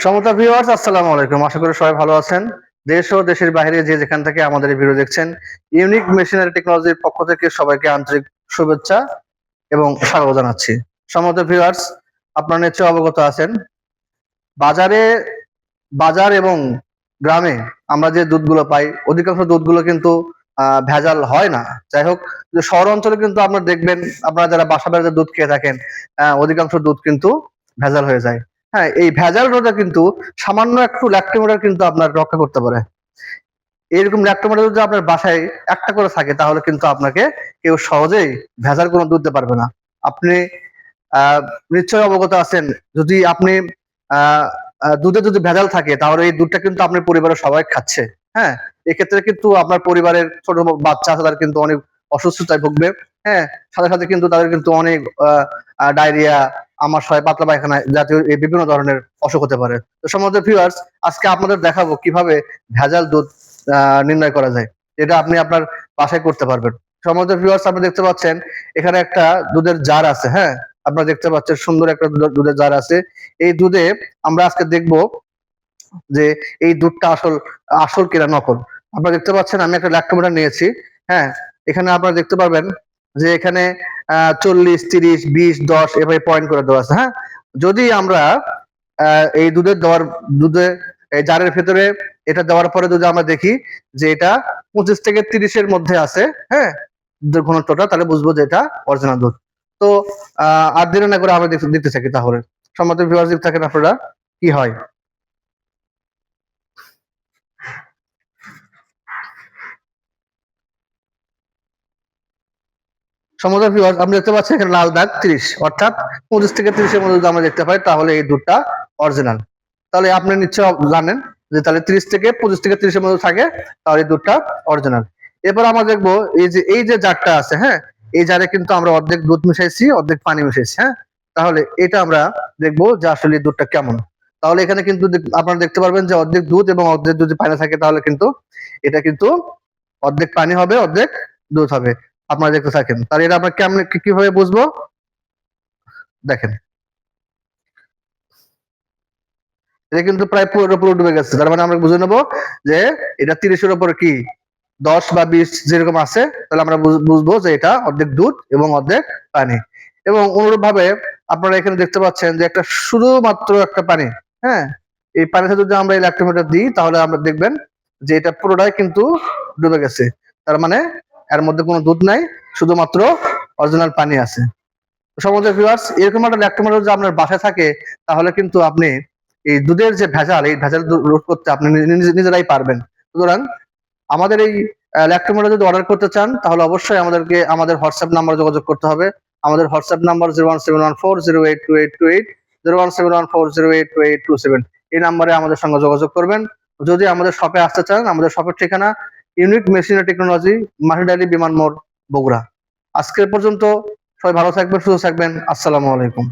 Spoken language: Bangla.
সমতা ভিউয়ার্স, আসসালামু আলাইকুম। আশা করি সবাই ভালো আছেন। দেশ ও দেশের বাইরে যে যেখান থেকে আমাদের এই ভিডিও দেখছেন, ইউনিক মেশিনারি টেকনোলজির পক্ষ থেকে সবাইকে আন্তরিক শুভেচ্ছা এবং স্বাগত জানাচ্ছি। সমতা ভিউয়ার্স, আপনারা নিশ্চয়ই অবগত আছেন, বাজারে বাজার এবং গ্রামে আমরা যে দুধগুলো পাই, অধিকাংশ দুধগুলো কিন্তু ভেজাল হয় না। যাই হোক, শহর অঞ্চলে কিন্তু আপনারা দেখবেন, আপনারা যারা বাসা বাড়িতে দুধ খেয়ে থাকেন, অধিকাংশ দুধ কিন্তু ভেজাল হয়ে যায়। হ্যাঁ, এই ভেজাল রোধে কিন্তু সামান্য একটু ল্যাক্টোমিটার কিন্তু আপনার রক্ষা করতে পারে। এরকম ল্যাক্টোমিটার যদি আপনার বাসায় একটা করে থাকে, তাহলে কিন্তু আপনাকে কেউ সহজেই ভেজাল কোনো দুধ দিতে পারবে না। আপনি আহ নিশ্চয়ই অবগত আছেন, যদি আপনি আহ দুধে যদি ভেজাল থাকে, তাহলে এই দুধটা কিন্তু আপনার পরিবারের সবাই খাচ্ছে। হ্যাঁ, এক্ষেত্রে কিন্তু আপনার পরিবারের ছোট বাচ্চা আছে, তারা কিন্তু অনেক অসুস্থতায় ভুগবে। হ্যাঁ, সাথে সাথে কিন্তু তাদের কিন্তু অনেক ডায়রিয়া, আমাশয়, পাতলা পায়খানা জাতীয় এই বিভিন্ন ধরনের অসুখ হতে পারে। তো সম্মানিত ভিউয়ার্স, আজকে আপনাদের দেখাবো কিভাবে ভেজাল দুধ নির্ণয় করা যায়, যেটা আপনি আপনার বাসায় করতে পারবেন। সম্মানিত ভিউয়ার্স, আপনি দেখতে পাচ্ছেন এখানে একটা দুধের জার আছে। হ্যাঁ, আপনারা দেখতে পাচ্ছেন সুন্দর একটা দুধের জার আছে। এই দুধে আমরা আজকে দেখব যে এই দুধটা আসল আসল কিনা নকল। আপনারা দেখতে পাচ্ছেন আমি একটা ল্যাক্টোমিটার নিয়েছি। হ্যাঁ, এখানে আপনারা দেখতে পারবেন যে এখানে 40, 30, 20, 10 এভাবে পয়েন্ট করে দেওয়া আছে। হ্যাঁ, যদি আমরা এই দুধে এই জারের ভেতরে এটা দেওয়ার পরে যদি আমরা দেখি যে এটা 25 থেকে 30 এর মধ্যে আছে, হ্যাঁ, দুধের ঘনত্বটা, তাহলে বুঝবো যে এটা অরিজিনাল দুধ। তো আর দেরি না করে আমরা দেখতে থাকি তাহলে। সম্মত ভিউয়ার্স, দেখতে থাকেন আপনারা কি হয়। সমুদ্র ভিউয়ার্স, আপনি দেখতে পাচ্ছেন এখানে লাল দাগ 30, অর্থাৎ 25 থেকে 30 এর মধ্যে যদি আমরা দেখতে পাই, তাহলে এই দুধটা অরিজিনাল। তাহলে আপনি নিশ্চয় জানেন যে তাহলে 30 থেকে 25 থেকে 30 এর মধ্যে থাকে, তাহলে এই দুধটা অরিজিনাল। এরপর আমরা দেখবো এই যে জারটা আছে, হ্যাঁ, এই জারে কিন্তু আমরা অর্ধেক দুধ মিশাইছি, অর্ধেক পানি মিশাইছি। হ্যাঁ, তাহলে এটা আমরা দেখবো যে আসলে দুধটা কেমন। তাহলে এখানে কিন্তু আপনারা দেখতে পারবেন যে অর্ধেক দুধ এবং অর্ধেক যদি পানি থাকে, তাহলে কিন্তু এটা কিন্তু অর্ধেক পানি হবে, অর্ধেক দুধ হবে। আপনারা দেখতে থাকেন। তাহলে এটা আমরা কেমন কিভাবে বুঝবো, দেখেন। এটা কিন্তু প্রায় পুরো ডুবে গেছে। তার মানে আমরা বুঝে নেবো যে এটা 30-এর উপরে কি 10 বা 20 যেরকম আছে, তাহলে আমরা বুঝবো যে এটা অর্ধেক দুধ এবং অর্ধেক পানি। এবং অনুরূপ ভাবে আপনারা এখানে দেখতে পাচ্ছেন যে একটা শুধুমাত্র একটা পানি। হ্যাঁ, এই পানিতে যদি আমরা এই ল্যাক্টোমিটার দিই, তাহলে আমরা দেখবেন যে এটা পুরোটাই কিন্তু ডুবে গেছে। তার মানে এর মধ্যে কোনো দুধ নাই, শুধুমাত্র অরিজিনাল পানি আছে। সম্মানিত ভিউয়ার্স, এরকম একটা ল্যাক্টোমিটার যদি আপনার বাসায় থাকে, তাহলে কিন্তু আপনি এই দুধের যে ভেজাল, এই ভেজাল রোধ করতে আপনি নিজেরাই পারবেন। সুতরাং আমাদের এই ল্যাক্টোমিটার যদি অর্ডার করতে চান, তাহলে অবশ্যই আমাদের হোয়াটসঅ্যাপ নাম্বার যোগাযোগ করতে হবে। আমাদের হোয়াটসঅ্যাপ নাম্বার 01714082828, 01714082827। এই নাম্বারে আমাদের সঙ্গে যোগাযোগ করবেন। যদি আমাদের শপে আসতে চান, আমাদের শপের ঠিকানা ইউনিক মেশিনারি টেকনোলজি, মাহিডালি, বিমান মোড়, বগুড়া। আজকের পর্যন্ত সবাই ভালো থাকবেন, সুস্থ থাকবেন। আসসালামু আলাইকুম।